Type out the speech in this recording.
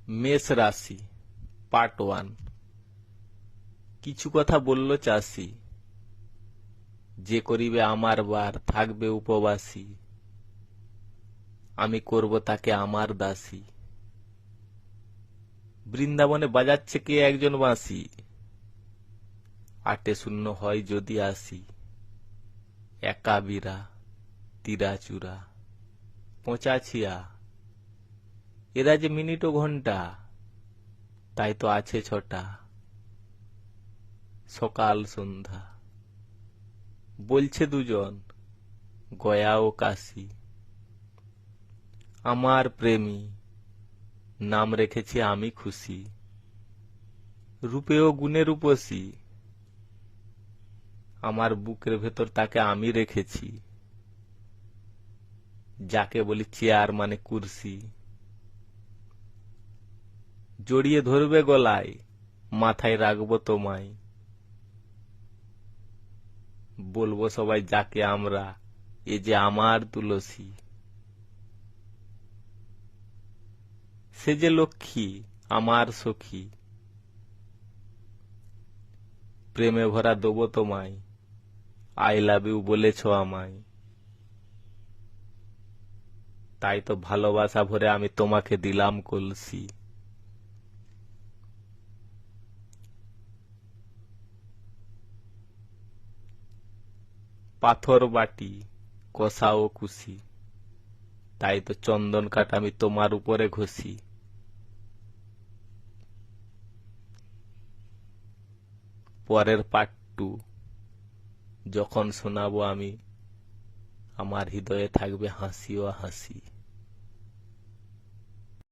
মেষ রাশি পার্ট 1। কিছু কথা বলল চাষি, যে করিবে আমার বার থাকবে উপবাসী, আমি করব তাকে আমার দাসী। বৃন্দাবনে বাজাচ্ছে কে একজন বাঁশি, 8-0 হয় যদি আসি। একা বীরা তীরা চূড়া পঁচাছিয়া, এরা যে মিনিট ও ঘন্টা, তাই তো আছে 6টা। সকাল সন্ধ্যা বলছে দুজন, গয়া ও কাশী। আমার প্রেমী নাম রেখেছি আমি খুশি, রূপে ও গুণে রূপসী। আমার বুকের ভেতর তাকে আমি রেখেছি, যাকে বলি চেয়ার মানে কুর্সি। জড়িয়ে ধরবে গলায়, মাথায় রাখবো তোমায়, বলবো সবাই যাকে আমরা, এ যে আমার তুলসী। সে যে লক্ষ্মী আমার সখী, প্রেমে ভরা দেবো তোমায়, আই লাভ ইউ বলেছ আমায়। তাই তো ভালোবাসা ভরে আমি তোমাকে দিলাম কলসি। পাথর বাটি কষা ও কুশি, তাই তো চন্দন কাঠ আমি তোমার উপরে ঘষি। পরের পার্ট 2 যখন শোনাবো আমি, আমার হৃদয়ে থাকবে হাসি ও হাসি।